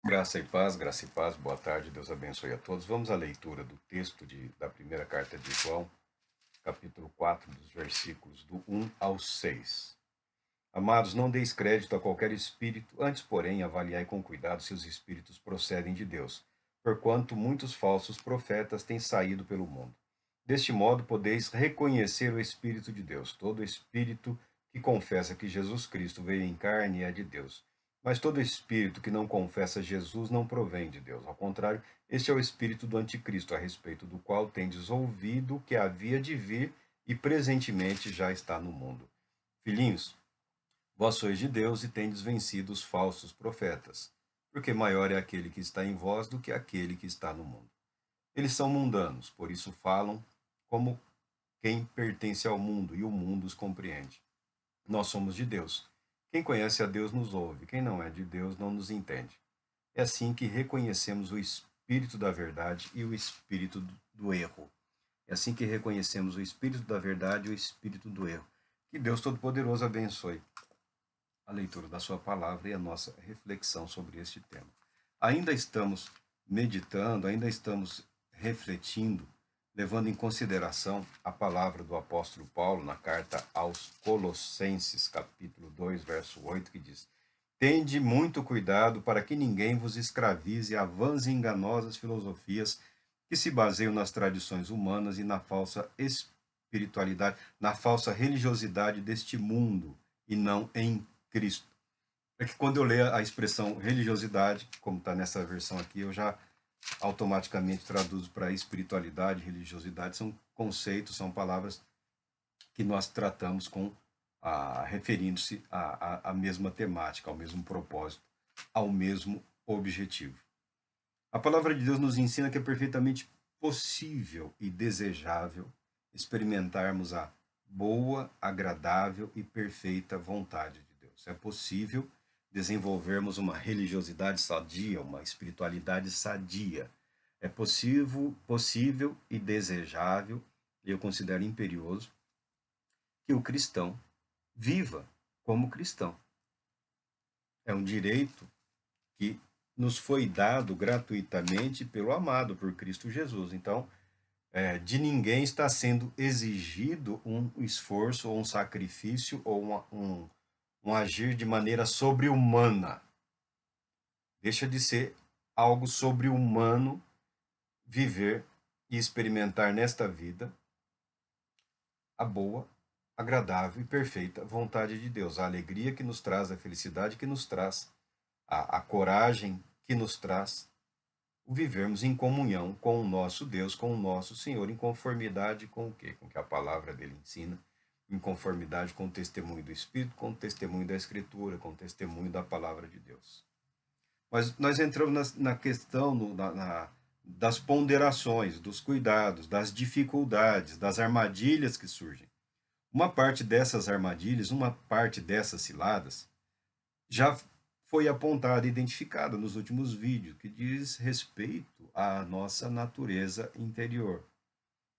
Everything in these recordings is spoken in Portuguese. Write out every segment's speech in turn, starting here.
Graça e paz, boa tarde, Deus abençoe a todos. Vamos à leitura do texto da primeira carta de João, capítulo 4, dos versículos do 1 ao 6. Amados, não deis crédito a qualquer espírito, antes, porém, avaliai com cuidado se os espíritos procedem de Deus, porquanto muitos falsos profetas têm saído pelo mundo. Deste modo, podeis reconhecer o Espírito de Deus. Todo espírito que confessa que Jesus Cristo veio em carne é de Deus. Mas todo espírito que não confessa Jesus não provém de Deus. Ao contrário, este é o espírito do anticristo, a respeito do qual tendes ouvido que havia de vir e presentemente já está no mundo. Filhinhos, vós sois de Deus e tendes vencido os falsos profetas, porque maior é aquele que está em vós do que aquele que está no mundo. Eles são mundanos, por isso falam como quem pertence ao mundo, e o mundo os compreende. Nós somos de Deus. Quem conhece a Deus nos ouve, quem não é de Deus não nos entende. É assim que reconhecemos o espírito da verdade e o espírito do erro. É assim que reconhecemos o espírito da verdade e o espírito do erro. Que Deus Todo-Poderoso abençoe a leitura da sua palavra e a nossa reflexão sobre este tema. Ainda estamos meditando, ainda estamos refletindo, levando em consideração a palavra do apóstolo Paulo na carta aos Colossenses, capítulo 2, verso 8, que diz: Tende muito cuidado para que ninguém vos escravize a vãs e enganosas filosofias que se baseiam nas tradições humanas e na falsa espiritualidade, na falsa religiosidade deste mundo, e não em Cristo. É que quando eu leio a expressão religiosidade, como está nessa versão aqui, eu já automaticamente traduzo para espiritualidade, religiosidade. São conceitos, são palavras que nós tratamos com referindo-se à mesma temática, ao mesmo propósito, ao mesmo objetivo. A palavra de Deus nos ensina que é perfeitamente possível e desejável experimentarmos a boa, agradável e perfeita vontade de Deus. É possível desenvolvermos uma religiosidade sadia, uma espiritualidade sadia. É possível e desejável, e eu considero imperioso, que o cristão viva como cristão. É um direito que nos foi dado gratuitamente pelo amado, por Cristo Jesus. Então, de ninguém está sendo exigido um esforço, ou um sacrifício, ou um agir de maneira sobre-humana. Deixa de ser algo sobre-humano viver e experimentar nesta vida a boa, agradável e perfeita vontade de Deus, a alegria que nos traz, a felicidade que nos traz, a coragem que nos traz o vivermos em comunhão com o nosso Deus, com o nosso Senhor, em conformidade com o quê? Com o que a palavra dele ensina, em conformidade com o testemunho do Espírito, com o testemunho da Escritura, com o testemunho da palavra de Deus. Mas nós entramos na questão das ponderações, dos cuidados, das dificuldades, das armadilhas que surgem. Uma parte dessas armadilhas, uma parte dessas ciladas, já foi apontada e identificada nos últimos vídeos, que diz respeito à nossa natureza interior,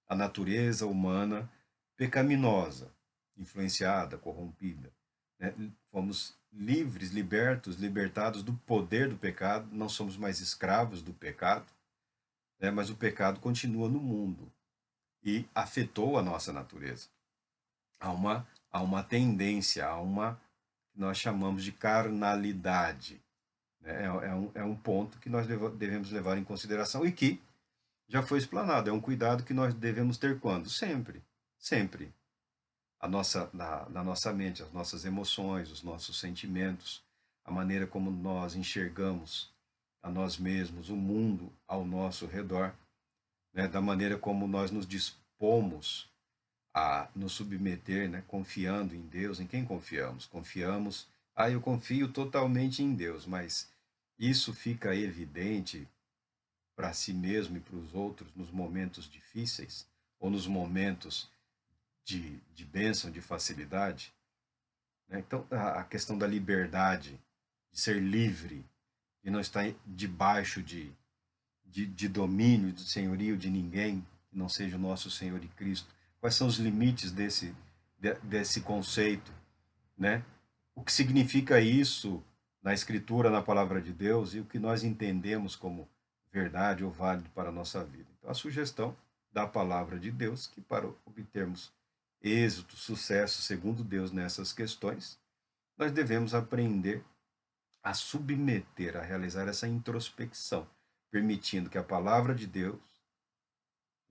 a natureza humana pecaminosa, influenciada, corrompida. Né? Fomos livres, libertados do poder do pecado, não somos mais escravos do pecado, né? Mas o pecado continua no mundo e afetou a nossa natureza. Há uma tendência, que nós chamamos de carnalidade. Né? É um ponto que nós devemos levar em consideração e que já foi explanado. É um cuidado que nós devemos ter quando? Sempre. Sempre. Na nossa mente, as nossas emoções, os nossos sentimentos, a maneira como nós enxergamos a nós mesmos, o mundo ao nosso redor, né? Da maneira como nós nos dispomos a nos submeter, né? Confiando em Deus. Em quem confiamos? Eu confio totalmente em Deus, mas isso fica evidente para si mesmo e para os outros nos momentos difíceis ou nos momentos de bênção, de facilidade, né? Então, a questão da liberdade, de ser livre, de não estar debaixo de domínio, de senhorio de ninguém, que não seja o nosso Senhor e Cristo. Quais são os limites desse conceito, né? O que significa isso na Escritura, na Palavra de Deus, e o que nós entendemos como verdade ou válido para a nossa vida. Então, a sugestão da Palavra de Deus, que para obtermos êxito, sucesso, segundo Deus, nessas questões, nós devemos aprender a submeter, a realizar essa introspecção, permitindo que a Palavra de Deus,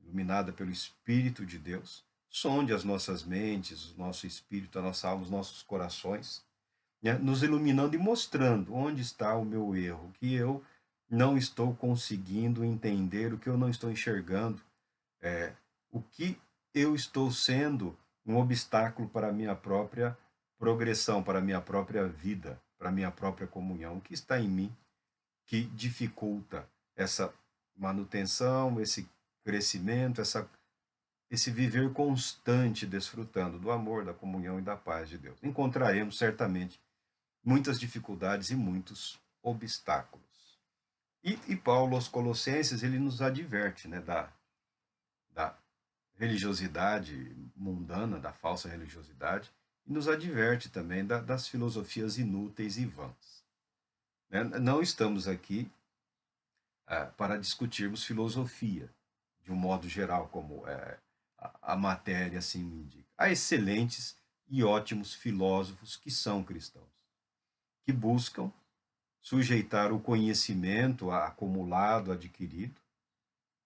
iluminada pelo Espírito de Deus, sonde as nossas mentes, o nosso espírito, a nossa alma, os nossos corações, né, nos iluminando e mostrando onde está o meu erro, o que eu não estou conseguindo entender, o que eu não estou enxergando, o que eu estou sendo um obstáculo para a minha própria progressão, para a minha própria vida, para a minha própria comunhão, o que está em mim que dificulta essa manutenção, esse crescimento, esse viver constante, desfrutando do amor, da comunhão e da paz de Deus. Encontraremos certamente muitas dificuldades e muitos obstáculos. E Paulo, aos Colossenses, ele nos adverte, né, da religiosidade mundana, da falsa religiosidade, e nos adverte também das filosofias inúteis e vãs. Né? Não estamos aqui para discutirmos filosofia, de um modo geral, como a matéria assim indica. Há excelentes e ótimos filósofos que são cristãos, que buscam sujeitar o conhecimento acumulado, adquirido,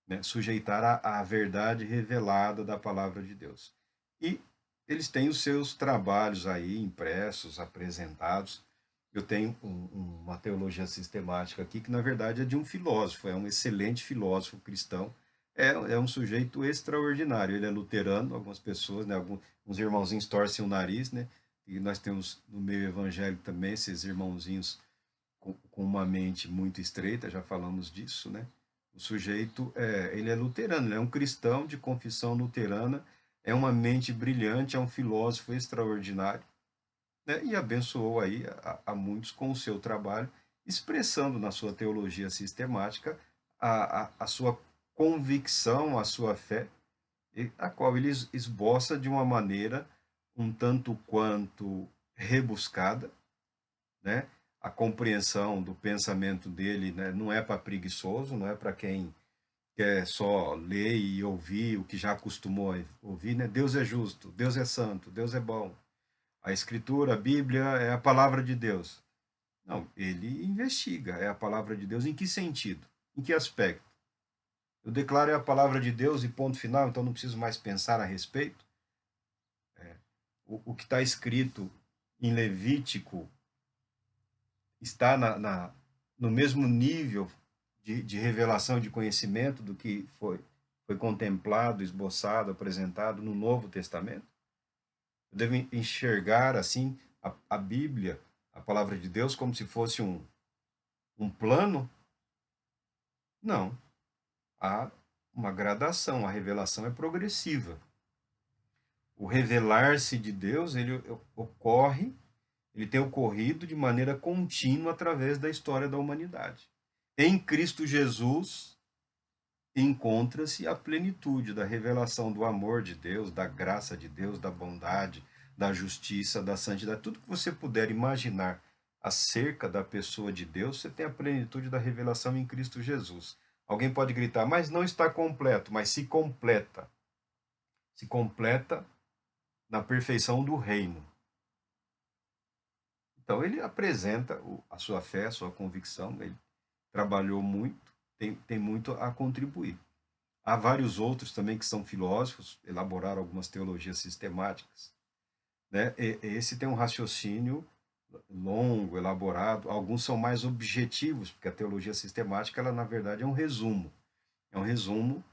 né, sujeitar a verdade revelada da palavra de Deus. E eles têm os seus trabalhos aí impressos, apresentados. Eu tenho uma teologia sistemática aqui que, na verdade, é de um filósofo, é um excelente filósofo cristão, é um sujeito extraordinário. Ele é luterano, algumas pessoas, né, alguns irmãozinhos torcem o nariz, né, e nós temos no meio evangélico também esses irmãozinhos com uma mente muito estreita, já falamos disso, né? O sujeito, ele é luterano, ele é um cristão de confissão luterana, é uma mente brilhante, é um filósofo extraordinário, né? E abençoou aí a muitos com o seu trabalho, expressando na sua teologia sistemática a sua convicção, a sua fé, a qual ele esboça de uma maneira um tanto quanto rebuscada, né? A compreensão do pensamento dele, né, não é para preguiçoso, não é para quem quer só ler e ouvir o que já acostumou a ouvir, né? Deus é justo, Deus é santo, Deus é bom. A Escritura, a Bíblia é a palavra de Deus. Não, ele investiga, é a palavra de Deus em que sentido? Em que aspecto? Eu declaro é a palavra de Deus e ponto final, então não preciso mais pensar a respeito. O que está escrito em Levítico está no mesmo nível de revelação de conhecimento do que foi contemplado, esboçado, apresentado no Novo Testamento. Eu devo enxergar, assim, a Bíblia, a palavra de Deus, como se fosse um plano? Não. Há uma gradação, a revelação é progressiva. O revelar-se de Deus, ele ocorre, ele tem ocorrido de maneira contínua através da história da humanidade. Em Cristo Jesus encontra-se a plenitude da revelação do amor de Deus, da graça de Deus, da bondade, da justiça, da santidade, tudo que você puder imaginar acerca da pessoa de Deus, você tem a plenitude da revelação em Cristo Jesus. Alguém pode gritar, mas não está completo, mas se completa. Se completa na perfeição do reino. Então, ele apresenta a sua fé, a sua convicção, ele trabalhou muito, tem muito a contribuir. Há vários outros também que são filósofos, elaboraram algumas teologias sistemáticas. Né? Esse tem um raciocínio longo, elaborado, alguns são mais objetivos, porque a teologia sistemática, ela na verdade é um resumo. É um resumo,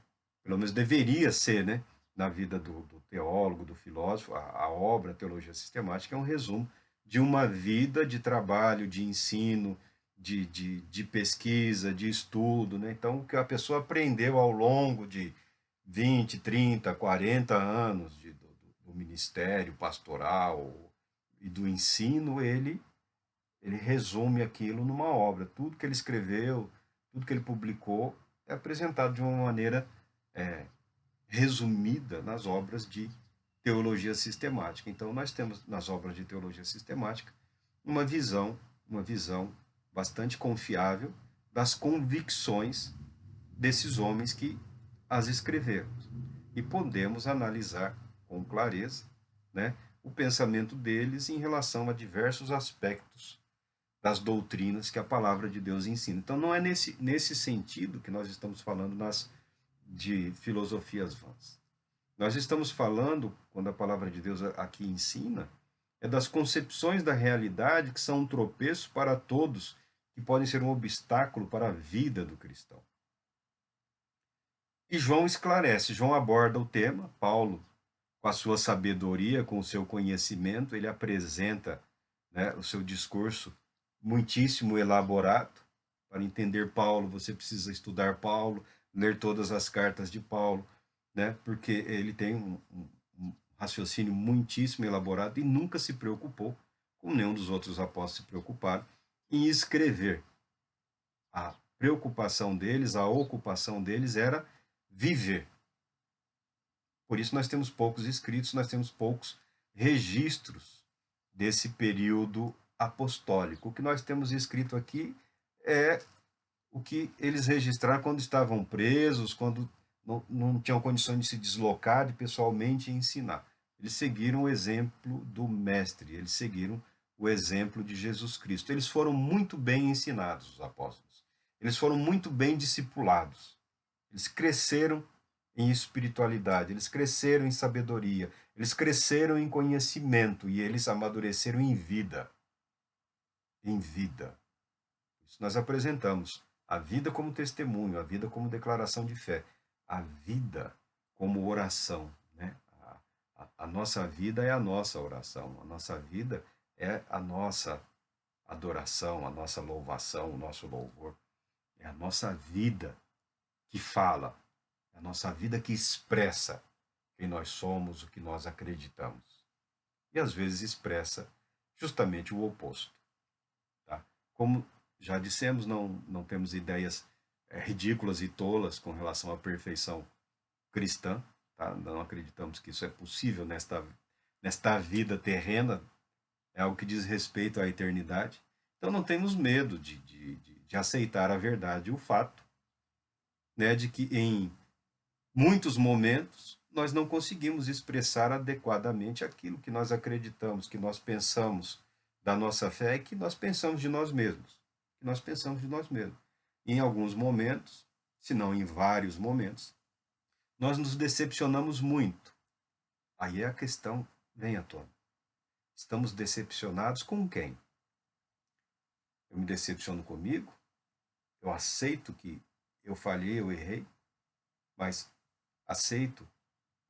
pelo menos deveria ser, né? Na vida do teólogo, do filósofo, a obra, a teologia sistemática, é um resumo de uma vida de trabalho, de ensino, de pesquisa, de estudo. Né? Então, o que a pessoa aprendeu ao longo de 20, 30, 40 anos do ministério pastoral e do ensino, ele resume aquilo numa obra. Tudo que ele escreveu, tudo que ele publicou, é apresentado de uma maneira resumida nas obras de teologia sistemática. Então, nós temos nas obras de teologia sistemática uma visão uma visão bastante confiável das convicções desses homens que as escreveram. E podemos analisar com clareza, né, o pensamento deles em relação a diversos aspectos das doutrinas que a palavra de Deus ensina. Então, não é nesse sentido que nós estamos falando de filosofias vãs. Nós estamos falando, quando a palavra de Deus aqui ensina, é das concepções da realidade que são um tropeço para todos, que podem ser um obstáculo para a vida do cristão. E João esclarece, João aborda o tema, Paulo, com a sua sabedoria, com o seu conhecimento, ele apresenta, né, o seu discurso muitíssimo elaborado. Para entender Paulo, você precisa estudar Paulo, ler todas as cartas de Paulo, né, porque ele tem um raciocínio muitíssimo elaborado e nunca se preocupou, como nenhum dos outros apóstolos se preocuparam, em escrever. A preocupação deles, a ocupação deles era viver. Por isso nós temos poucos escritos, nós temos poucos registros desse período apostólico. O que nós temos escrito aqui é o que eles registraram quando estavam presos, quando não tinham condições de se deslocar e pessoalmente ensinar. Eles seguiram o exemplo do Mestre, eles seguiram o exemplo de Jesus Cristo. Eles foram muito bem ensinados, os apóstolos. Eles foram muito bem discipulados. Eles cresceram em espiritualidade, eles cresceram em sabedoria, eles cresceram em conhecimento e eles amadureceram em vida. Em vida. Isso nós apresentamos a vida como testemunho, a vida como declaração de fé, a vida como oração, né? A nossa vida é a nossa oração, a nossa vida é a nossa adoração, a nossa louvação, o nosso louvor. É a nossa vida que fala, é a nossa vida que expressa quem nós somos, o que nós acreditamos. E às vezes expressa justamente o oposto. Tá? Como já dissemos, não temos ideias ridículas e tolas com relação à perfeição cristã. Tá? Não acreditamos que isso é possível nesta vida terrena, é algo que diz respeito à eternidade. Então não temos medo de aceitar a verdade e o fato, né, de que em muitos momentos nós não conseguimos expressar adequadamente aquilo que nós acreditamos, que nós pensamos da nossa fé e que nós pensamos de nós mesmos. Que nós pensamos de nós mesmos. E em alguns momentos, se não em vários momentos, nós nos decepcionamos muito. Aí a questão vem à tona. Estamos decepcionados com quem? Eu me decepciono comigo? Eu aceito que eu falhei, eu errei, mas aceito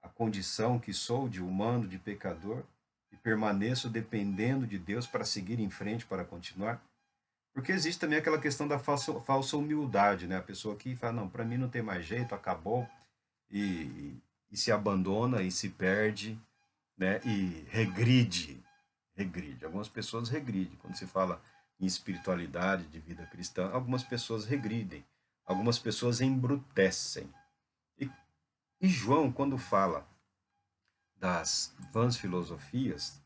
a condição que sou de humano, de pecador, e permaneço dependendo de Deus para seguir em frente, para continuar. Porque existe também aquela questão da falsa humildade, né? A pessoa que fala, não, para mim não tem mais jeito, acabou, e se abandona e se perde, né? E regride. Algumas pessoas regridem. Quando se fala em espiritualidade, de vida cristã, algumas pessoas regridem. Algumas pessoas embrutecem. E João, quando fala das vãs filosofias,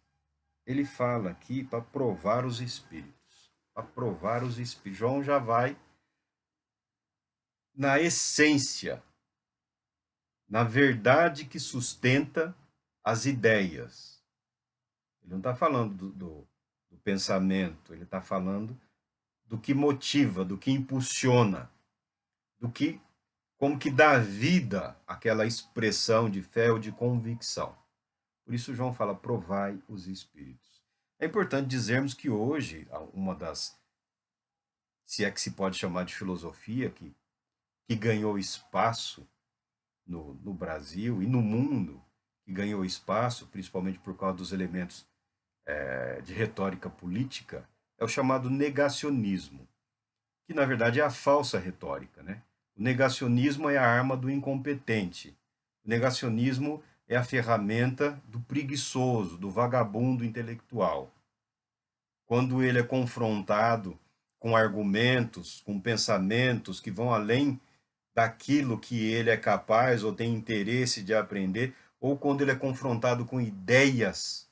ele fala aqui para provar os espíritos. Para provar os espíritos. João já vai na essência, na verdade que sustenta as ideias. Ele não está falando do pensamento, ele está falando do que motiva, do que impulsiona, do que, como que dá vida àquela expressão de fé ou de convicção. Por isso João fala, provai os espíritos. É importante dizermos que hoje, uma das, se é que se pode chamar de filosofia, que ganhou espaço no Brasil e no mundo, que ganhou espaço, principalmente por causa dos elementos de retórica política, é o chamado negacionismo, que na verdade é a falsa retórica, né? O negacionismo é a arma do incompetente. O negacionismo é a ferramenta do preguiçoso, do vagabundo intelectual. Quando ele é confrontado com argumentos, com pensamentos que vão além daquilo que ele é capaz ou tem interesse de aprender, ou quando ele é confrontado com ideias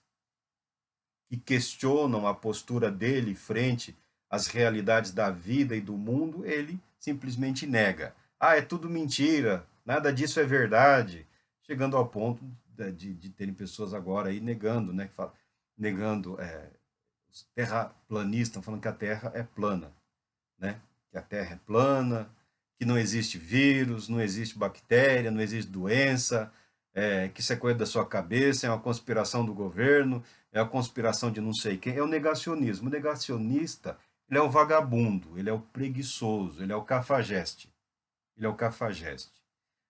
que questionam a postura dele frente as realidades da vida e do mundo, ele simplesmente nega. Ah, é tudo mentira, nada disso é verdade. Chegando ao ponto de terem pessoas agora aí negando, né? Negando, os terraplanistas estão falando que a Terra é plana, né? Que a Terra é plana, que não existe vírus, não existe bactéria, não existe doença, que isso é coisa da sua cabeça, é uma conspiração do governo, é a conspiração de não sei quem. É o negacionismo. O negacionista, ele é o vagabundo, ele é o preguiçoso, ele é o cafajeste. Ele é o cafajeste.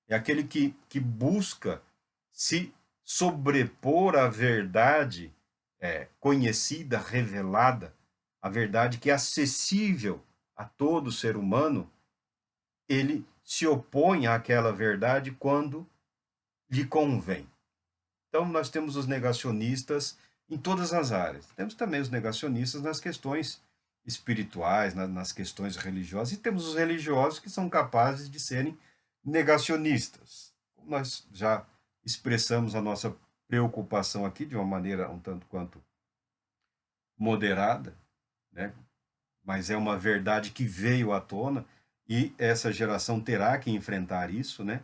É aquele que busca se sobrepor à verdade conhecida, revelada, a verdade que é acessível a todo ser humano, ele se opõe àquela verdade quando lhe convém. Então, nós temos os negacionistas em todas as áreas. Temos também os negacionistas nas questões espirituais, nas questões religiosas, e temos os religiosos que são capazes de serem negacionistas. Nós já expressamos a nossa preocupação aqui de uma maneira um tanto quanto moderada, né? Mas é uma verdade que veio à tona e essa geração terá que enfrentar isso, né?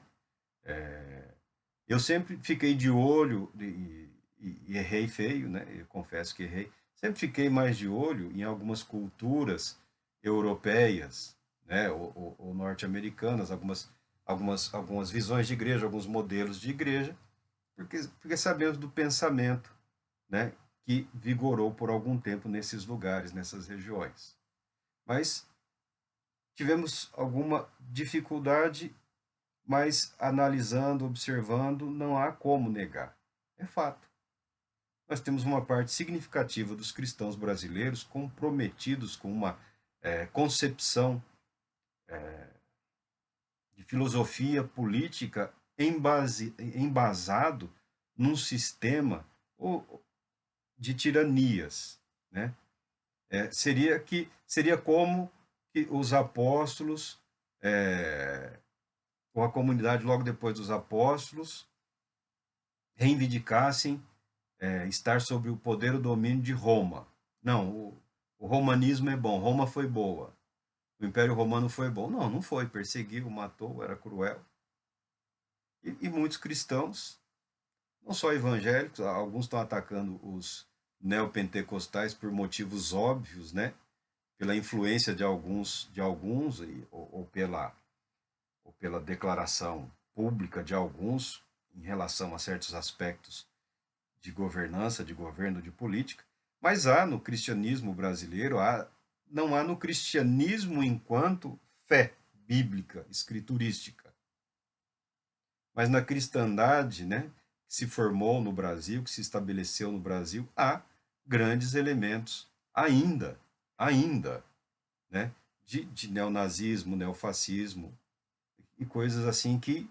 Eu sempre fiquei de olho e errei feio, né? Eu confesso que errei. Sempre fiquei mais de olho em algumas culturas europeias, né? Ou norte-americanas, algumas visões de igreja, alguns modelos de igreja, porque sabemos do pensamento, né? Que vigorou por algum tempo nesses lugares, nessas regiões. Mas tivemos alguma dificuldade, mas analisando, observando, não há como negar. É fato. Nós temos uma parte significativa dos cristãos brasileiros comprometidos com uma concepção de filosofia política embasado num sistema de tiranias, né? Seria como que os apóstolos, ou a comunidade logo depois dos apóstolos, reivindicassem estar sob o poder e o domínio de Roma. Não, o romanismo é bom, Roma foi boa, o Império Romano foi bom. Não, não foi, perseguiu, matou, era cruel. E muitos cristãos, não só evangélicos, alguns estão atacando os neopentecostais por motivos óbvios, né? Pela influência de alguns ou pela declaração pública de alguns em relação a certos aspectos de governança, de governo, de política, mas há no cristianismo brasileiro, não há no cristianismo enquanto fé bíblica, escriturística, mas na cristandade, né, que se formou no Brasil, que se estabeleceu no Brasil, há grandes elementos ainda, né, de neonazismo, neofascismo e coisas assim que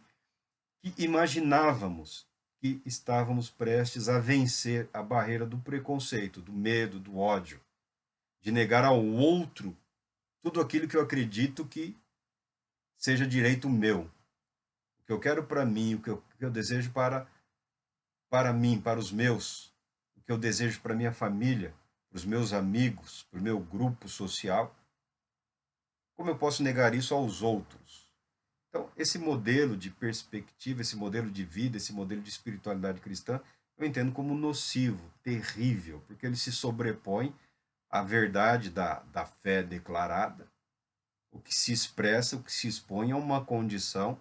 imaginávamos que estávamos prestes a vencer a barreira do preconceito, do medo, do ódio, de negar ao outro tudo aquilo que eu acredito que seja direito meu, o que eu quero para mim, o que eu desejo para mim, para os meus, o que eu desejo para minha família, para os meus amigos, para o meu grupo social. Como eu posso negar isso aos outros? Então, esse modelo de perspectiva, esse modelo de vida, esse modelo de espiritualidade cristã, eu entendo como nocivo, terrível, porque ele se sobrepõe à verdade da fé declarada, o que se expressa, o que se expõe a uma condição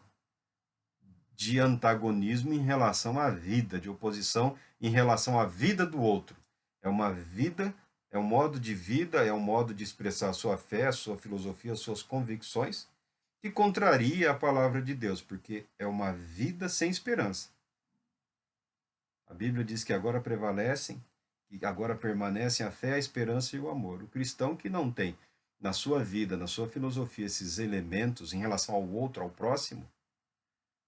de antagonismo em relação à vida, de oposição em relação à vida do outro. É uma vida, é um modo de vida, é um modo de expressar a sua fé, a sua filosofia, as suas convicções, que contraria a palavra de Deus, porque é uma vida sem esperança. A Bíblia diz que agora prevalecem, que agora permanecem a fé, a esperança e o amor. O cristão que não tem na sua vida, na sua filosofia, esses elementos em relação ao outro, ao próximo,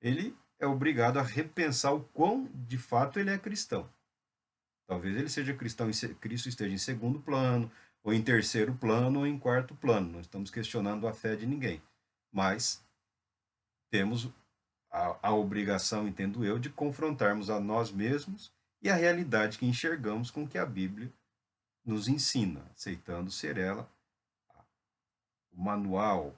ele é obrigado a repensar o quão de fato ele é cristão. Talvez ele seja cristão e Cristo esteja em segundo plano, ou em terceiro plano, ou em quarto plano. Não estamos questionando a fé de ninguém. Mas temos a obrigação, entendo eu, de confrontarmos a nós mesmos e a realidade que enxergamos com que a Bíblia nos ensina, aceitando ser ela manual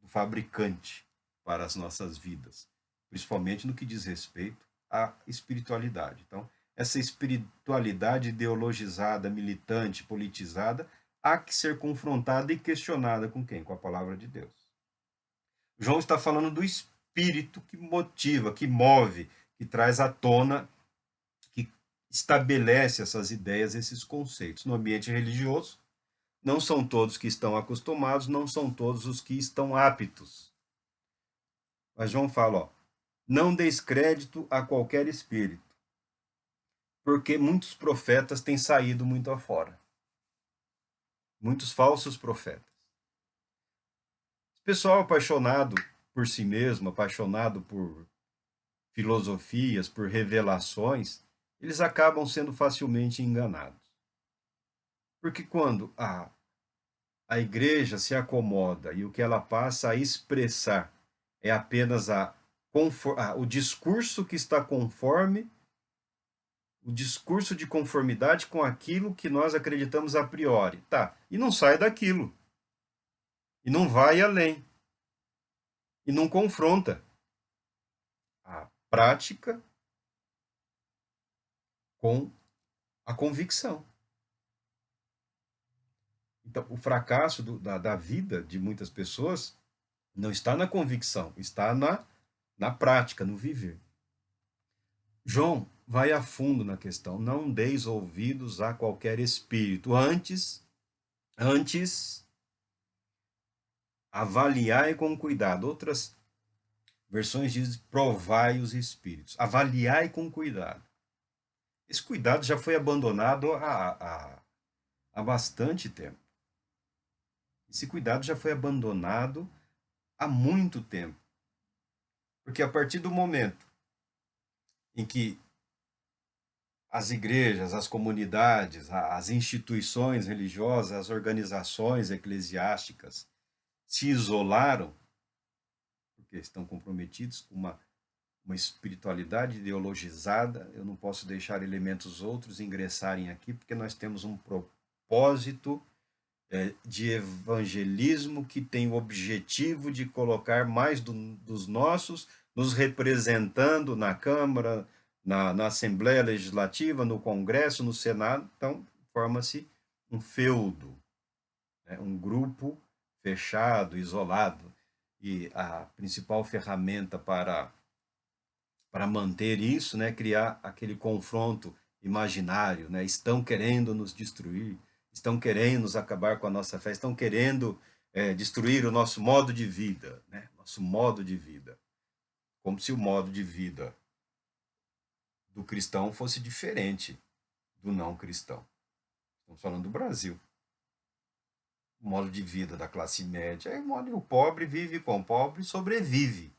do fabricante para as nossas vidas, principalmente no que diz respeito à espiritualidade. Então, essa espiritualidade ideologizada, militante, politizada, há que ser confrontada e questionada com quem? Com a palavra de Deus. João está falando do espírito que motiva, que move, que traz à tona, que estabelece essas ideias, esses conceitos. No ambiente religioso, não são todos que estão acostumados, não são todos os que estão aptos. Mas João fala, ó, não deis crédito a qualquer espírito, porque muitos profetas têm saído muito afora. Muitos falsos profetas. Pessoal apaixonado por si mesmo, apaixonado por filosofias, por revelações, eles acabam sendo facilmente enganados. Porque quando a igreja se acomoda e o que ela passa a expressar é apenas o discurso que está conforme, o discurso de conformidade com aquilo que nós acreditamos a priori. Tá, e não sai daquilo. E não vai além. E não confronta a prática com a convicção. Então, o fracasso da vida de muitas pessoas não está na convicção, está na prática, no viver. João vai a fundo na questão. Não deis ouvidos a qualquer espírito. Antes, avaliai com cuidado. Outras versões dizem, provai os espíritos. Avaliai com cuidado. Esse cuidado já foi abandonado há bastante tempo. Esse cuidado já foi abandonado há muito tempo. Porque a partir do momento em que as igrejas, as comunidades, as instituições religiosas, as organizações eclesiásticas se isolaram, porque estão comprometidos com uma espiritualidade ideologizada, eu não posso deixar elementos outros ingressarem aqui, porque nós temos um propósito de evangelismo que tem o objetivo de colocar mais dos nossos, nos representando na Câmara, na Assembleia Legislativa, no Congresso, no Senado. Então, forma-se um feudo, né? Um grupo fechado, isolado. E a principal ferramenta para manter isso, né, criar aquele confronto imaginário, né? Estão querendo nos destruir, estão querendo nos acabar com a nossa fé, estão querendo destruir o nosso modo de vida, né? Nosso modo de vida. Como se o modo de vida do cristão fosse diferente do não cristão. Estamos falando do Brasil. O modo de vida da classe média é o modo que o pobre vive com o pobre, sobrevive.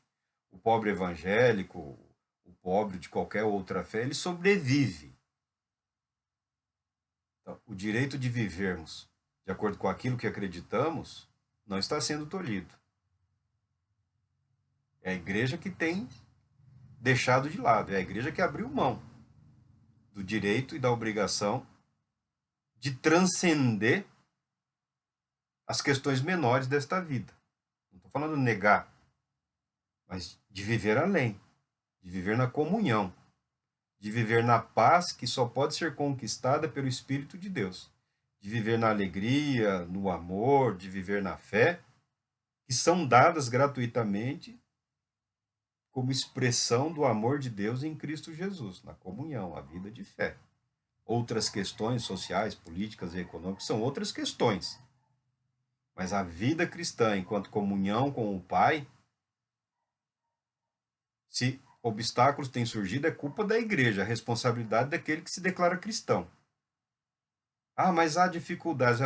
O pobre evangélico, o pobre de qualquer outra fé, ele sobrevive. Então, o direito de vivermos de acordo com aquilo que acreditamos não está sendo tolhido. É a igreja que tem deixado de lado, é a igreja que abriu mão do direito e da obrigação de transcender as questões menores desta vida. Não estou falando de negar, mas de viver além, de viver na comunhão, de viver na paz que só pode ser conquistada pelo Espírito de Deus, de viver na alegria, no amor, de viver na fé, que são dadas gratuitamente como expressão do amor de Deus em Cristo Jesus, na comunhão, a vida de fé. Outras questões sociais, políticas e econômicas são outras questões. Mas a vida cristã, enquanto comunhão com o Pai, se obstáculos têm surgido, é culpa da igreja, a responsabilidade daquele que se declara cristão. Ah, mas há dificuldades.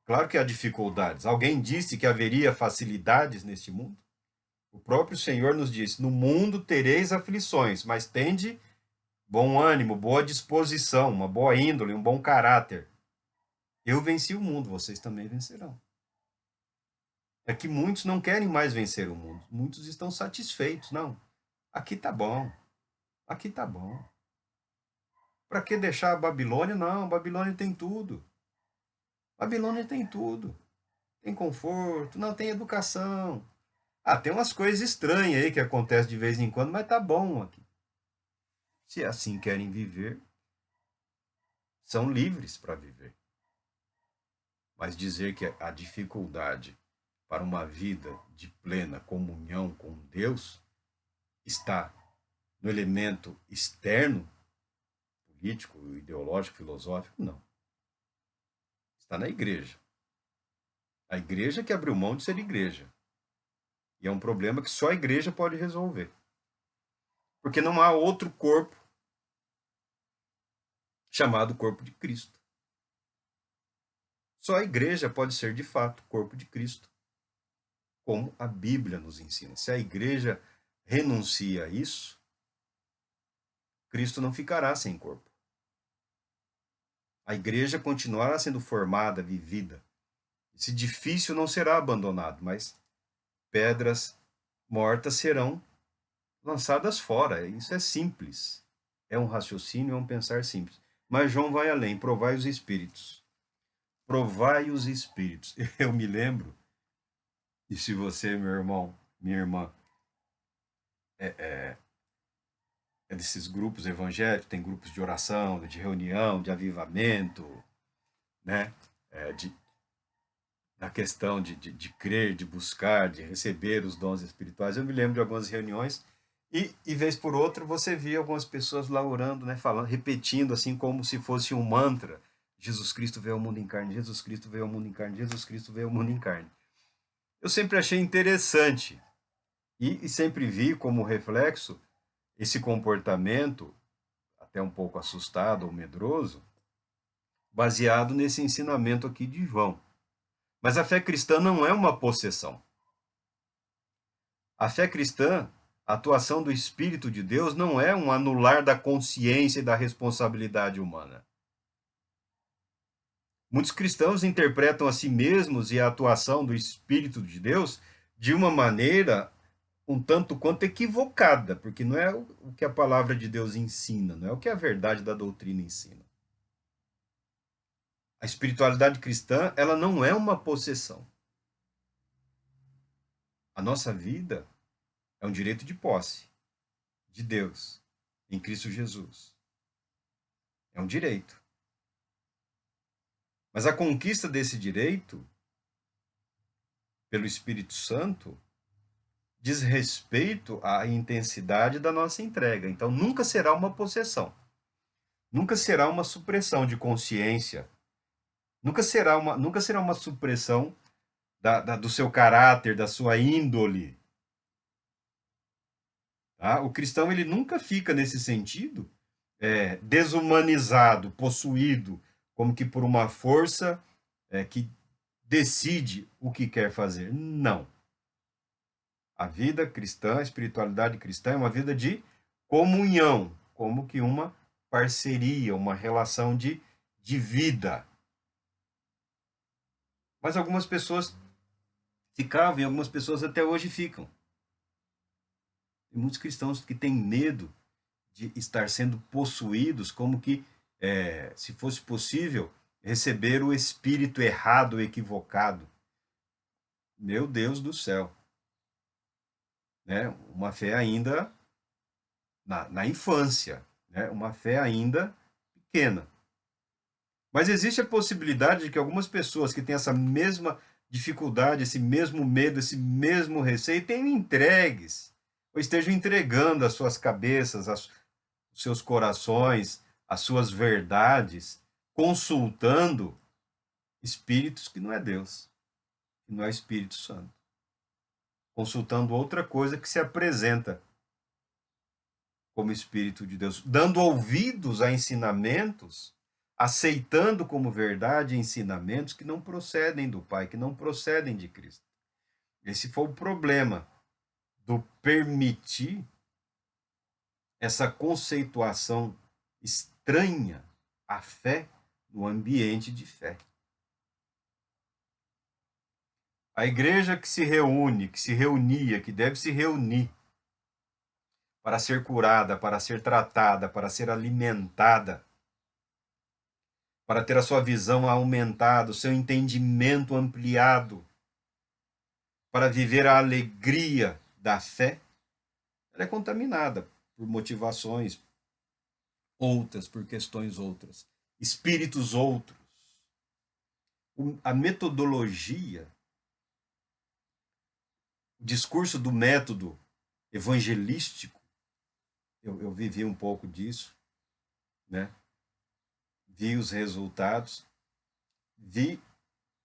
Claro que há dificuldades. Alguém disse que haveria facilidades neste mundo? O próprio Senhor nos disse, no mundo tereis aflições, mas tende bom ânimo, boa disposição, uma boa índole, um bom caráter. Eu venci o mundo, vocês também vencerão. É que muitos não querem mais vencer o mundo. Muitos estão satisfeitos. Não, aqui tá bom. Aqui tá bom. Para que deixar a Babilônia? Não, a Babilônia tem tudo. A Babilônia tem tudo. tem conforto, não tem educação. Ah, tem umas coisas estranhas aí que acontecem de vez em quando, mas tá bom aqui. Se assim querem viver, são livres para viver. Mas dizer que a dificuldade para uma vida de plena comunhão com Deus está no elemento externo, político, ideológico, filosófico, não. Está na igreja. A igreja que abriu mão de ser igreja. E é um problema que só a igreja pode resolver. Porque não há outro corpo chamado corpo de Cristo. Só a igreja pode ser, de fato, corpo de Cristo, como a Bíblia nos ensina. Se a igreja renuncia a isso, Cristo não ficará sem corpo. A igreja continuará sendo formada, vivida. Esse edifício não será abandonado, mas pedras mortas serão lançadas fora. Isso é simples. É um raciocínio, é um pensar simples. Mas João vai além, provai os espíritos. Provai os espíritos. Eu me lembro, e se você, meu irmão, minha irmã, é desses grupos evangélicos, tem grupos de oração, de reunião, de avivamento, né? Na questão de crer, de buscar, de receber os dons espirituais. Eu me lembro de algumas reuniões e vez por outra você via algumas pessoas lá orando, né, falando, repetindo assim como se fosse um mantra. Jesus Cristo veio ao mundo em carne, Jesus Cristo veio ao mundo em carne, Jesus Cristo veio ao mundo em carne. Eu sempre achei interessante e sempre vi como reflexo esse comportamento, até um pouco assustado ou medroso, baseado nesse ensinamento aqui de João. Mas a fé cristã não é uma possessão. A fé cristã, a atuação do Espírito de Deus, não é um anular da consciência e da responsabilidade humana. Muitos cristãos interpretam a si mesmos e a atuação do Espírito de Deus de uma maneira um tanto quanto equivocada, porque não é o que a palavra de Deus ensina, não é o que a verdade da doutrina ensina. A espiritualidade cristã, ela não é uma possessão. A nossa vida é um direito de posse de Deus em Cristo Jesus. É um direito. Mas a conquista desse direito pelo Espírito Santo diz respeito à intensidade da nossa entrega. Então nunca será uma possessão. Nunca será uma supressão de consciência. Nunca será uma supressão do seu caráter, da sua índole. Tá? O cristão ele nunca fica nesse sentido desumanizado, possuído, como que por uma força que decide o que quer fazer. Não. A vida cristã, a espiritualidade cristã é uma vida de comunhão, como que uma parceria, uma relação de vida. Mas algumas pessoas ficavam e algumas pessoas até hoje ficam. Tem muitos cristãos que têm medo de estar sendo possuídos, como que, se fosse possível, receber o espírito errado, equivocado. Meu Deus do céu. Né? Uma fé ainda na infância, né? Uma fé ainda pequena. Mas existe a possibilidade de que algumas pessoas que têm essa mesma dificuldade, esse mesmo medo, esse mesmo receio, tenham entregues, ou estejam entregando as suas cabeças, os seus corações, as suas verdades, consultando espíritos que não é Deus, que não é Espírito Santo. Consultando outra coisa que se apresenta como Espírito de Deus, dando ouvidos a ensinamentos, aceitando como verdade ensinamentos que não procedem do Pai, que não procedem de Cristo. Esse foi o problema do permitir essa conceituação estranha à fé no ambiente de fé. A igreja que se reúne, que se reunia, que deve se reunir para ser curada, para ser tratada, para ser alimentada, para ter a sua visão aumentada, o seu entendimento ampliado, para viver a alegria da fé, ela é contaminada por motivações outras, por questões outras, espíritos outros. A metodologia, o discurso do método evangelístico, eu vivi um pouco disso, né? Vi os resultados, vi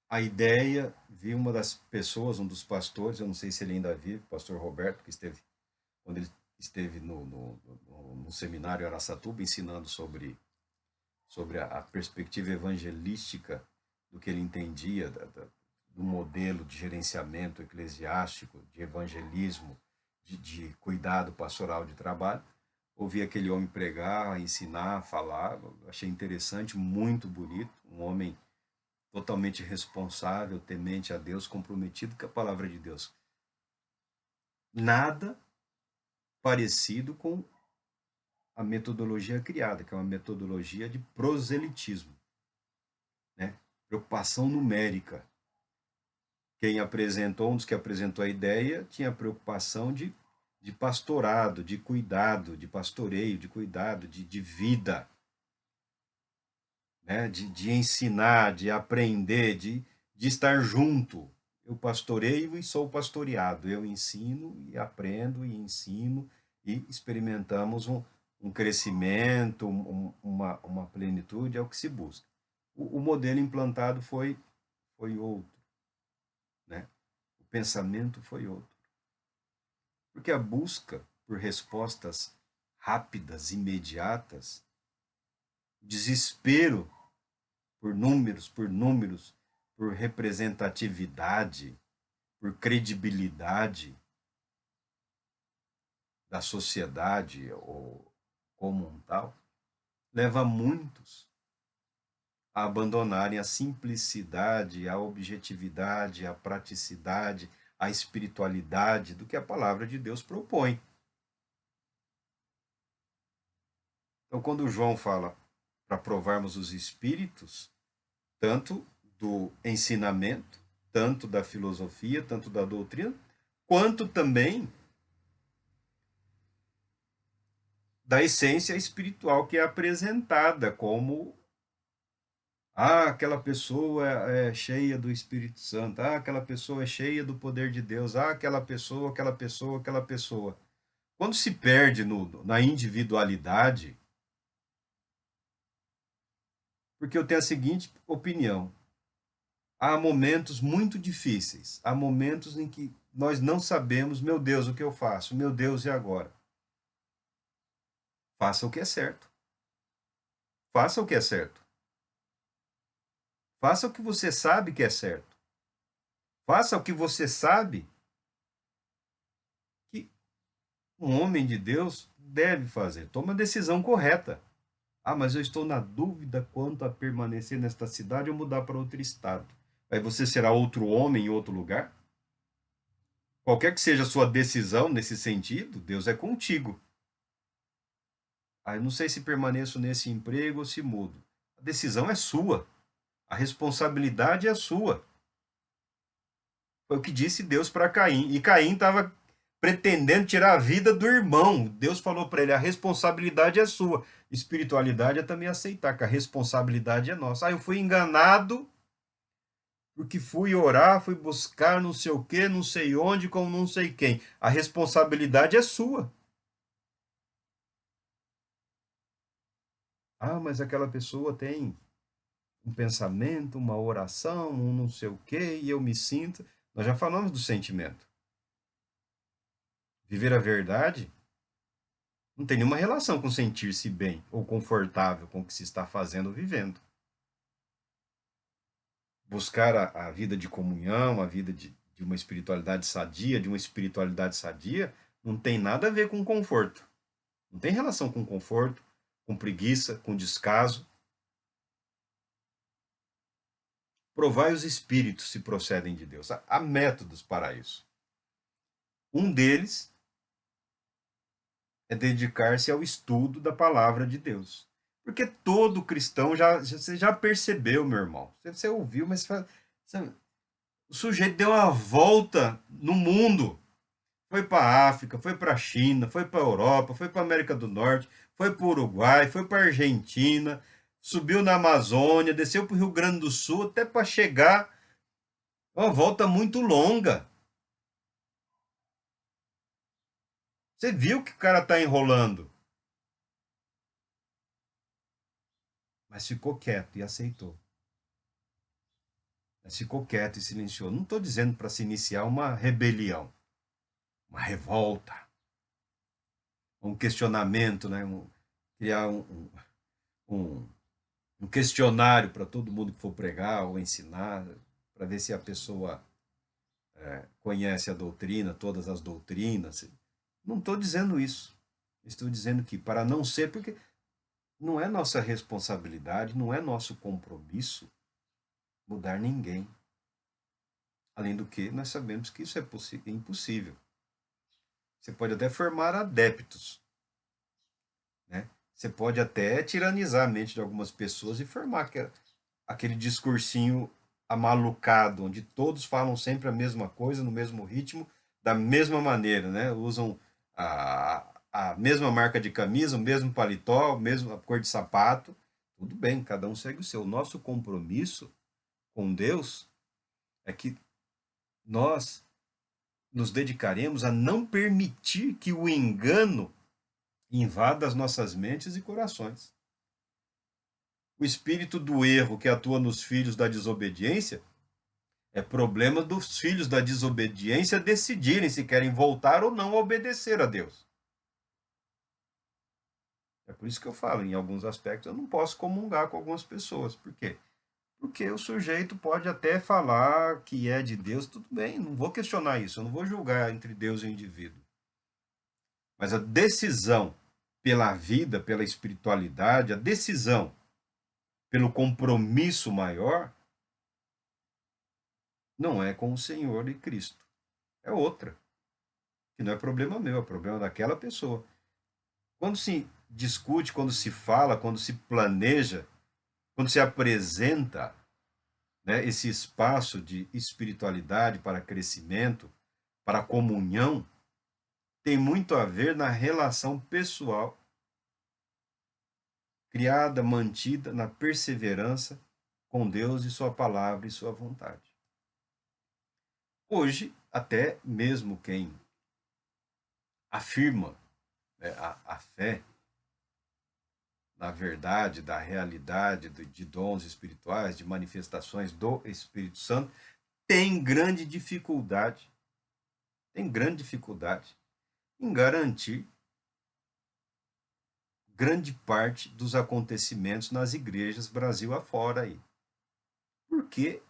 a ideia, vi uma das pessoas, um dos pastores, eu não sei se ele ainda vive, o pastor Roberto, que esteve, quando ele esteve no seminário Araçatuba, ensinando sobre a perspectiva evangelística do que ele entendia do modelo de gerenciamento eclesiástico, de evangelismo, de cuidado pastoral de trabalho. Ouvi aquele homem pregar, ensinar, falar, achei interessante, muito bonito, um homem totalmente responsável, temente a Deus, comprometido com a palavra de Deus. Nada parecido com a metodologia criada, que é uma metodologia de proselitismo, né? Preocupação numérica. Quem apresentou, um dos que apresentou a ideia, tinha preocupação de pastorado, de cuidado, de pastoreio, de cuidado, de vida, né? de ensinar, de aprender, de estar junto. Eu pastoreio e sou pastoreado. Eu ensino e aprendo e ensino e experimentamos um crescimento, uma plenitude, é o que se busca. O modelo implantado foi outro, né? O pensamento foi outro. Porque a busca por respostas rápidas, imediatas, desespero por números, por representatividade, por credibilidade da sociedade ou como um tal, leva muitos a abandonarem a simplicidade, a objetividade, a praticidade, a espiritualidade do que a palavra de Deus propõe. Então, quando João fala para provarmos os espíritos, tanto do ensinamento, tanto da filosofia, tanto da doutrina, quanto também da essência espiritual que é apresentada como aquela pessoa é cheia do Espírito Santo, aquela pessoa é cheia do poder de Deus, aquela pessoa, aquela pessoa, aquela pessoa. Quando se perde na individualidade, porque eu tenho a seguinte opinião, há momentos muito difíceis, há momentos em que nós não sabemos, meu Deus, o que eu faço? Meu Deus, e agora? Faça o que é certo. Faça o que é certo. Faça o que você sabe que é certo. Faça o que você sabe que um homem de Deus deve fazer. Toma a decisão correta. Mas eu estou na dúvida quanto a permanecer nesta cidade ou mudar para outro estado. Aí você será outro homem em outro lugar? Qualquer que seja a sua decisão nesse sentido, Deus é contigo. Eu não sei se permaneço nesse emprego ou se mudo. A decisão é sua. A responsabilidade é sua. Foi o que disse Deus para Caim. E Caim estava pretendendo tirar a vida do irmão. Deus falou para ele: a responsabilidade é sua. Espiritualidade é também aceitar que a responsabilidade é nossa. Eu fui enganado porque fui orar, fui buscar não sei o que, não sei onde, com não sei quem. A responsabilidade é sua. Mas aquela pessoa tem um pensamento, uma oração, um não sei o que, e eu me sinto. Nós já falamos do sentimento. Viver a verdade não tem nenhuma relação com sentir-se bem ou confortável com o que se está fazendo ou vivendo. Buscar a vida de comunhão, a vida de uma espiritualidade sadia, não tem nada a ver com conforto. Não tem relação com conforto, com preguiça, com descaso. Provai os espíritos se procedem de Deus. Há métodos para isso. Um deles é dedicar-se ao estudo da palavra de Deus. Porque todo cristão, você já percebeu, meu irmão. Você ouviu, mas o sujeito deu uma volta no mundo. Foi para a África, foi para a China, foi para a Europa, foi para a América do Norte, foi para o Uruguai, foi para a Argentina, subiu na Amazônia, desceu para o Rio Grande do Sul, até para chegar. É uma volta muito longa. Você viu que o cara está enrolando, mas ficou quieto e aceitou. Mas ficou quieto e silenciou. Não estou dizendo para se iniciar uma rebelião, uma revolta, um questionamento, né? Criar um, um questionário para todo mundo que for pregar ou ensinar, para ver se a pessoa conhece a doutrina, todas as doutrinas. Não estou dizendo isso. Estou dizendo que para não ser, porque não é nossa responsabilidade, não é nosso compromisso mudar ninguém. Além do que, nós sabemos que isso é impossível. Você pode até formar adeptos, né? Você pode até tiranizar a mente de algumas pessoas e formar aquele discursinho amalucado, onde todos falam sempre a mesma coisa, no mesmo ritmo, da mesma maneira, né? Usam a mesma marca de camisa, o mesmo paletó, a mesma cor de sapato. Tudo bem, cada um segue o seu. O nosso compromisso com Deus é que nós nos dedicaremos a não permitir que o engano invada as nossas mentes e corações. O espírito do erro que atua nos filhos da desobediência é problema dos filhos da desobediência decidirem se querem voltar ou não a obedecer a Deus. É por isso que eu falo, em alguns aspectos, eu não posso comungar com algumas pessoas. Por quê? Porque o sujeito pode até falar que é de Deus, tudo bem, não vou questionar isso, eu não vou julgar entre Deus e o indivíduo. Mas a decisão pela vida, pela espiritualidade, a decisão pelo compromisso maior, não é com o Senhor e Cristo. É outra. Que não é problema meu, é problema daquela pessoa. Quando se discute, quando se fala, quando se planeja, quando se apresenta, né, esse espaço de espiritualidade para crescimento, para comunhão, tem muito a ver na relação pessoal, criada, mantida na perseverança com Deus e sua palavra e sua vontade. Hoje, até mesmo quem afirma, né, a fé na verdade, da realidade, de dons espirituais, de manifestações do Espírito Santo, tem grande dificuldade em garantir grande parte dos acontecimentos nas igrejas Brasil afora aí. Porque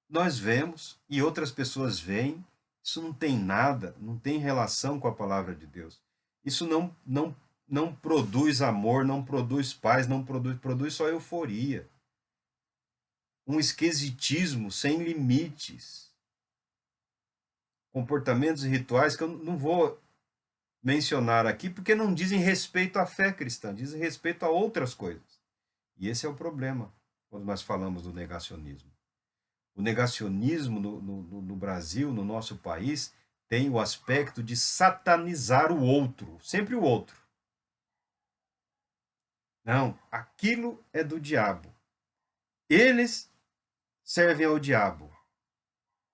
nós vemos e outras pessoas veem, isso não tem nada, não tem relação com a palavra de Deus. Isso não produz amor, não produz paz, não produz só euforia. Um esquisitismo sem limites. Comportamentos e rituais que eu não vou mencionar aqui porque não dizem respeito à fé cristã, dizem respeito a outras coisas. E esse é o problema quando nós falamos do negacionismo. O negacionismo no Brasil, no nosso país, tem o aspecto de satanizar o outro, sempre o outro. Não, aquilo é do diabo. Eles servem ao diabo.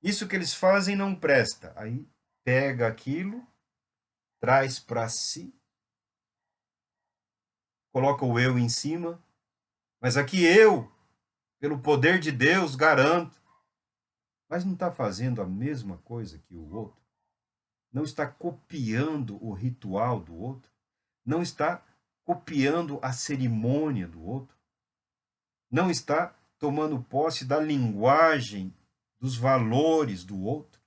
Isso que eles fazem não presta. Aí pega aquilo, traz para si, coloca o eu em cima, mas aqui eu, pelo poder de Deus, garanto. Mas não está fazendo a mesma coisa que o outro? Não está copiando o ritual do outro? Não está copiando a cerimônia do outro? Não está tomando posse da linguagem, dos valores do outro?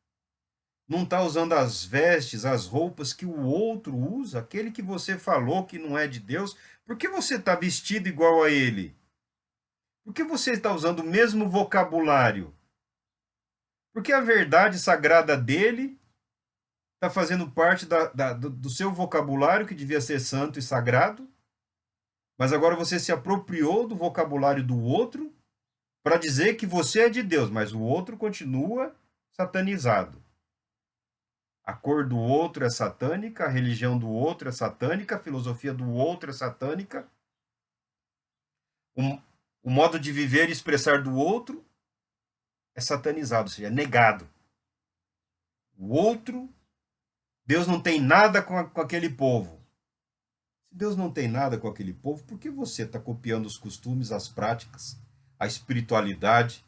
Não está usando as vestes, as roupas que o outro usa, aquele que você falou que não é de Deus? Por que você está vestido igual a ele? Por que você está usando o mesmo vocabulário? Porque a verdade sagrada dele está fazendo parte do seu vocabulário, que devia ser santo e sagrado, mas agora você se apropriou do vocabulário do outro para dizer que você é de Deus, mas o outro continua satanizado. A cor do outro é satânica, a religião do outro é satânica, a filosofia do outro é satânica, o, o modo de viver e expressar do outro é satanizado, ou seja, é negado. O outro, Deus não tem nada com aquele povo. Se Deus não tem nada com aquele povo, por que você está copiando os costumes, as práticas, a espiritualidade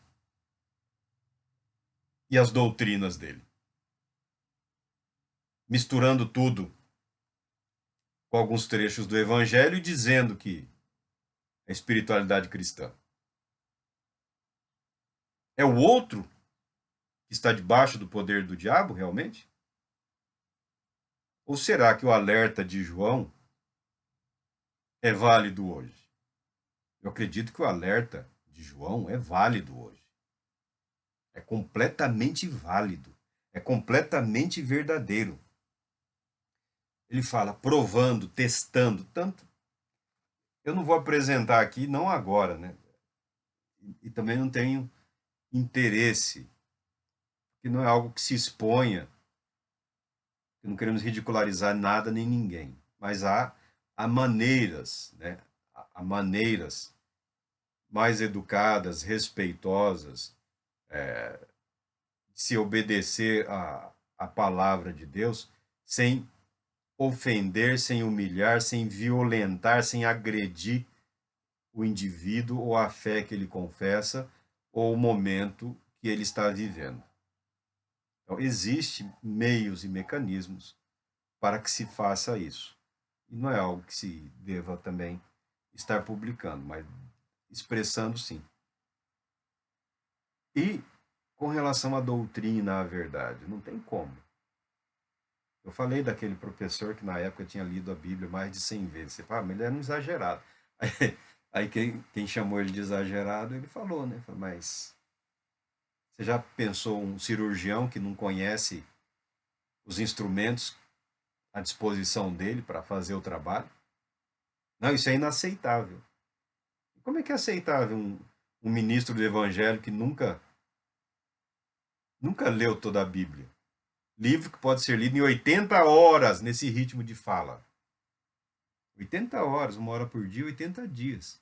e as doutrinas dele? Misturando tudo com alguns trechos do Evangelho e dizendo que é espiritualidade cristã. É o outro que está debaixo do poder do diabo, realmente? Ou será que o alerta de João é válido hoje? Eu acredito que o alerta de João é válido hoje. É completamente válido. É completamente verdadeiro. Ele fala provando, testando, tanto. Eu não vou apresentar aqui, não agora, né? E também não tenho interesse, que não é algo que se exponha, que não queremos ridicularizar nada nem ninguém, mas há maneiras, né? Há maneiras mais educadas, respeitosas, de se obedecer à palavra de Deus, sem ofender, sem humilhar, sem violentar, sem agredir o indivíduo ou a fé que ele confessa ou o momento que ele está vivendo. Então, existem meios e mecanismos para que se faça isso. E não é algo que se deva também estar publicando, mas expressando sim. E com relação à doutrina, à verdade, não tem como. Eu falei daquele professor que na época tinha lido a Bíblia mais de 100 vezes. Você fala, mas ele era um exagerado. Aí quem chamou ele de exagerado, ele falou, né? Mas você já pensou um cirurgião que não conhece os instrumentos à disposição dele para fazer o trabalho? Não, isso é inaceitável. Como é que é aceitável um ministro do evangelho que nunca leu toda a Bíblia? Livro que pode ser lido em 80 horas nesse ritmo de fala. 80 horas, 1 hora por dia, 80 dias.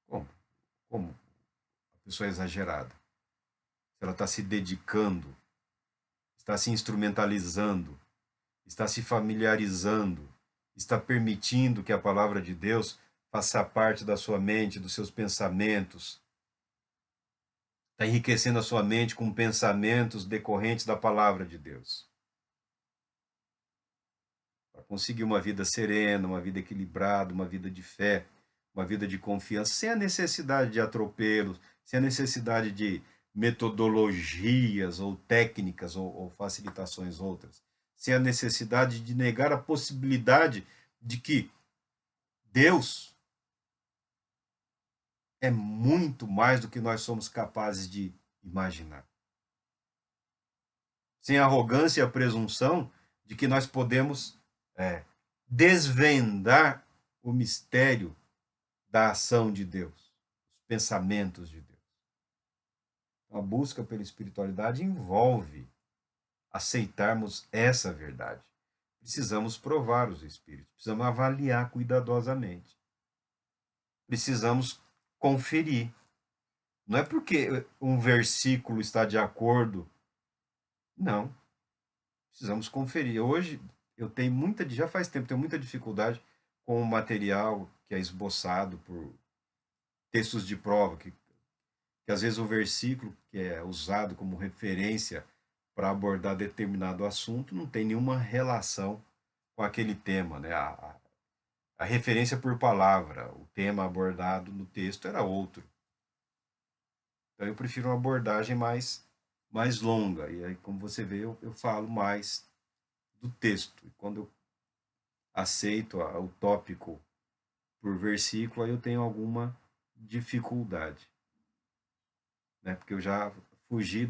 Como? Como? A pessoa é exagerada. Ela está se dedicando, está se instrumentalizando, está se familiarizando, está permitindo que a palavra de Deus faça parte da sua mente, dos seus pensamentos, está enriquecendo a sua mente com pensamentos decorrentes da palavra de Deus. Para conseguir uma vida serena, uma vida equilibrada, uma vida de fé, uma vida de confiança, sem a necessidade de atropelos, sem a necessidade de metodologias ou técnicas ou facilitações outras, sem a necessidade de negar a possibilidade de que Deus é muito mais do que nós somos capazes de imaginar. Sem a arrogância e a presunção de que nós podemos desvendar o mistério da ação de Deus, os pensamentos de Deus. A busca pela espiritualidade envolve aceitarmos essa verdade. Precisamos provar os espíritos, precisamos avaliar cuidadosamente. Precisamos conferir. Não é porque um versículo está de acordo. Não. Precisamos conferir. Hoje eu tenho já faz tempo, tenho muita dificuldade com o material que é esboçado por textos de prova, que às vezes o versículo que é usado como referência para abordar determinado assunto não tem nenhuma relação com aquele tema, né? A referência por palavra, o tema abordado no texto era outro. Então eu prefiro uma abordagem mais longa. E aí, como você vê, eu falo mais do texto. E quando eu aceito o tópico por versículo, aí eu tenho alguma dificuldade. Né? Porque eu já fugi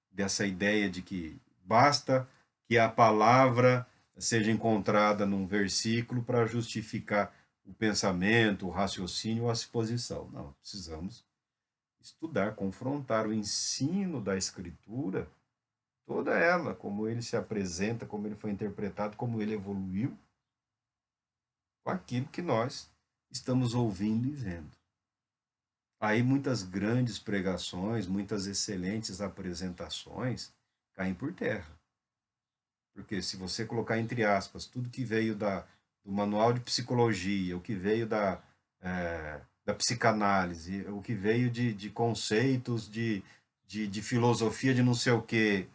dessa ideia de que basta que a palavra seja encontrada num versículo para justificar o pensamento, o raciocínio ou a exposição. Não, precisamos estudar, confrontar o ensino da Escritura, toda ela, como ele se apresenta, como ele foi interpretado, como ele evoluiu, com aquilo que nós estamos ouvindo e vendo. Aí muitas grandes pregações, muitas excelentes apresentações caem por terra. Porque se você colocar entre aspas tudo que veio do manual de psicologia, o que veio da psicanálise, o que veio de conceitos de filosofia de não sei o quê,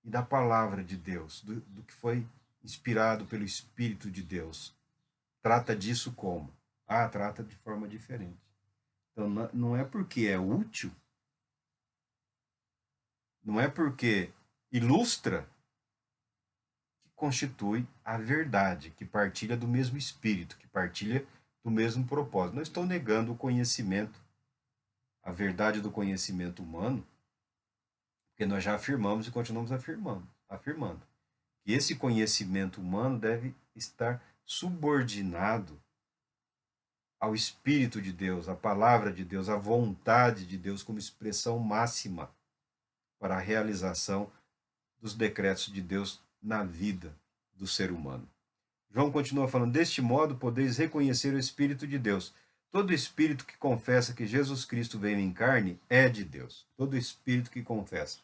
e da palavra de Deus, do que foi inspirado pelo Espírito de Deus, trata disso como? Ah, trata de forma diferente. Então, não é porque é útil, não é porque ilustra, que constitui a verdade, que partilha do mesmo espírito, que partilha do mesmo propósito. Não estou negando o conhecimento, a verdade do conhecimento humano, porque nós já afirmamos e continuamos afirmando que esse conhecimento humano deve estar subordinado ao Espírito de Deus, à palavra de Deus, à vontade de Deus como expressão máxima para a realização dos decretos de Deus na vida do ser humano. João continua falando: deste modo podeis reconhecer o Espírito de Deus. Todo espírito que confessa que Jesus Cristo veio em carne é de Deus. Todo espírito que confessa.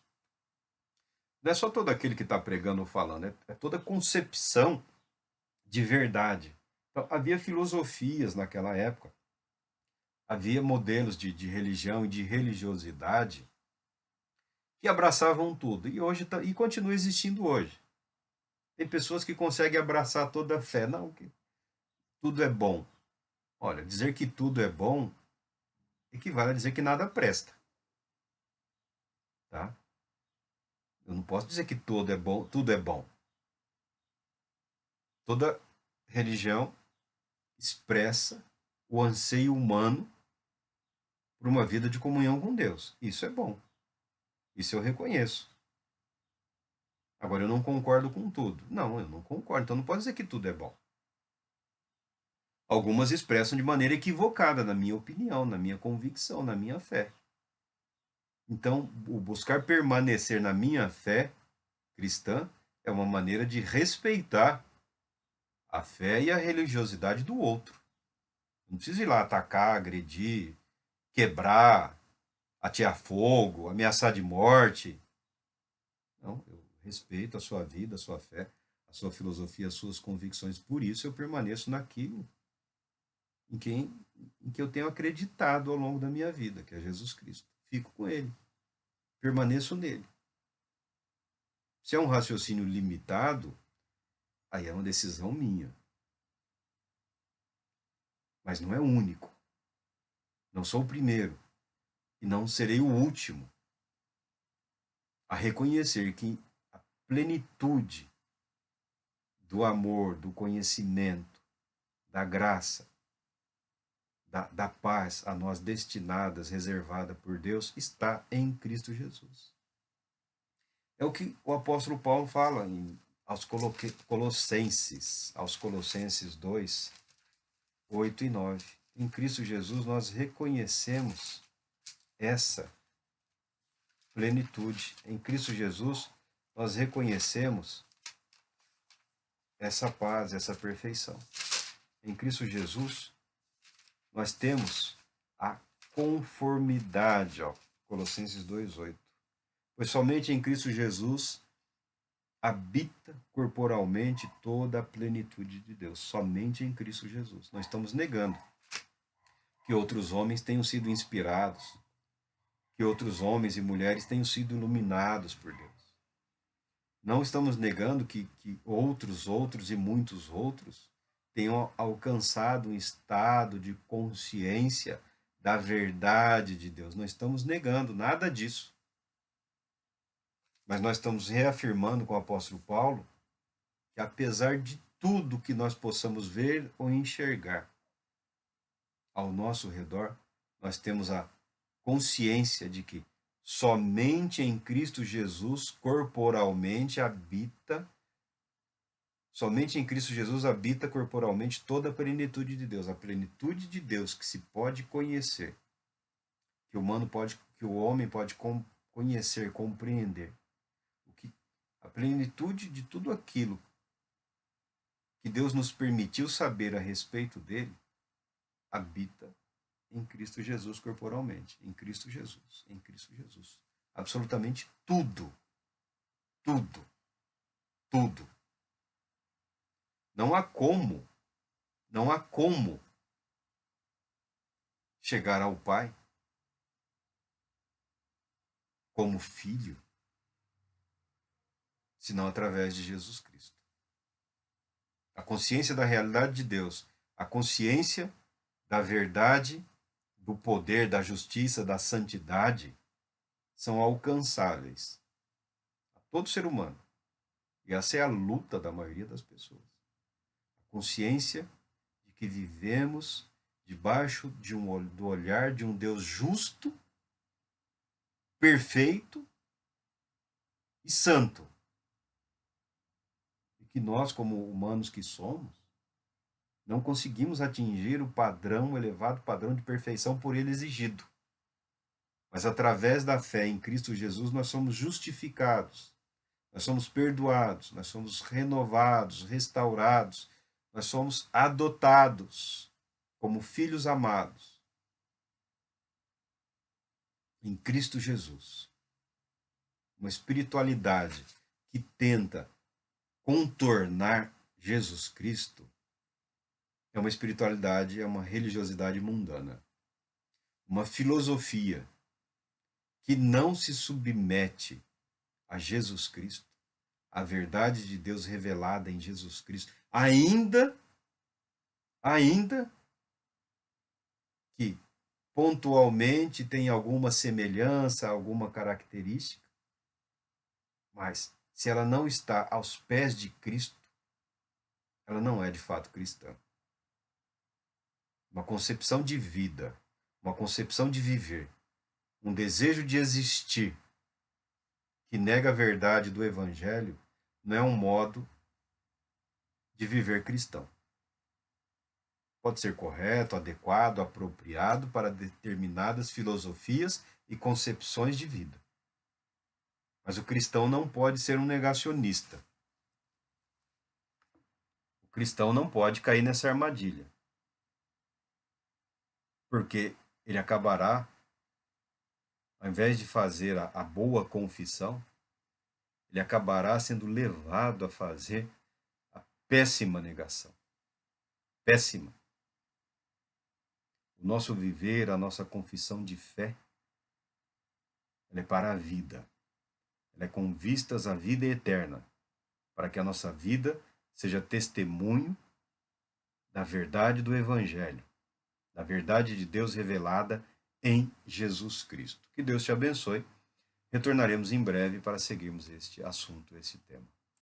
Não é só todo aquele que está pregando ou falando, é toda concepção de verdade. Então, havia filosofias naquela época, havia modelos de religião e de religiosidade que abraçavam tudo, e hoje e continua existindo hoje. Tem pessoas que conseguem abraçar toda a fé, não, que tudo é bom. Olha, dizer que tudo é bom equivale a dizer que nada presta. Tá? Eu não posso dizer que tudo é bom, tudo é bom. Toda religião expressa o anseio humano por uma vida de comunhão com Deus. Isso é bom. Isso eu reconheço. Agora, eu não concordo com tudo. Não, eu não concordo. Então, não pode dizer que tudo é bom. Algumas expressam de maneira equivocada, na minha opinião, na minha convicção, na minha fé. Então, o buscar permanecer na minha fé cristã é uma maneira de respeitar a fé e a religiosidade do outro. Não precisa ir lá atacar, agredir, quebrar, atear fogo, ameaçar de morte. Não, eu respeito a sua vida, a sua fé, a sua filosofia, as suas convicções. Por isso eu permaneço naquilo em que eu tenho acreditado ao longo da minha vida, que é Jesus Cristo. Fico com ele, permaneço nele. Se é um raciocínio limitado, aí é uma decisão minha. Mas não é único. Não sou o primeiro. E não serei o último a reconhecer que a plenitude do amor, do conhecimento, da graça, da paz a nós destinadas, reservada por Deus, está em Cristo Jesus. É o que o apóstolo Paulo fala aos Colossenses 2, 8 e 9. Em Cristo Jesus nós reconhecemos essa plenitude. Em Cristo Jesus nós reconhecemos essa paz, essa perfeição. Em Cristo Jesus nós temos a conformidade, ó, Colossenses 2:8. Pois somente em Cristo Jesus habita corporalmente toda a plenitude de Deus. Somente em Cristo Jesus. Nós estamos negando que outros homens tenham sido inspirados, que outros homens e mulheres tenham sido iluminados por Deus. Não estamos negando que outros e muitos outros tenham alcançado um estado de consciência da verdade de Deus. Não estamos negando nada disso. Mas nós estamos reafirmando com o apóstolo Paulo que, apesar de tudo que nós possamos ver ou enxergar ao nosso redor, nós temos a consciência de que somente em Cristo Jesus corporalmente habita Somente em Cristo Jesus habita corporalmente toda a plenitude de Deus. A plenitude de Deus que se pode conhecer, que o homem pode conhecer, compreender. A plenitude de tudo aquilo que Deus nos permitiu saber a respeito dele, habita em Cristo Jesus corporalmente. Em Cristo Jesus. Em Cristo Jesus. Absolutamente tudo. Tudo. Tudo. Não há como chegar ao Pai como filho, senão através de Jesus Cristo. A consciência da realidade de Deus, a consciência da verdade, do poder, da justiça, da santidade, são alcançáveis a todo ser humano. E essa é a luta da maioria das pessoas. A consciência de que vivemos debaixo do olhar de um Deus justo, perfeito e santo. E que nós, como humanos que somos, não conseguimos atingir o elevado padrão de perfeição por ele exigido. Mas através da fé em Cristo Jesus, nós somos justificados, nós somos perdoados, nós somos renovados, restaurados, nós somos adotados como filhos amados em Cristo Jesus. Uma espiritualidade que tenta contornar Jesus Cristo é uma espiritualidade, é uma religiosidade mundana. Uma filosofia que não se submete a Jesus Cristo, a verdade de Deus revelada em Jesus Cristo, ainda que pontualmente tem alguma semelhança, alguma característica, mas se ela não está aos pés de Cristo, ela não é de fato cristã. Uma concepção de vida, uma concepção de viver, um desejo de existir que nega a verdade do Evangelho, não é um modo de viver cristão. Pode ser correto, adequado, apropriado para determinadas filosofias e concepções de vida. Mas o cristão não pode ser um negacionista. O cristão não pode cair nessa armadilha. Porque ele acabará, ao invés de fazer a boa confissão, ele acabará sendo levado a fazer a péssima negação. Péssima. O nosso viver, a nossa confissão de fé, ela é para a vida. Ela é com vistas à vida eterna, para que a nossa vida seja testemunho da verdade do Evangelho, da verdade de Deus revelada em Jesus Cristo. Que Deus te abençoe. Retornaremos em breve para seguirmos este assunto, esse tema.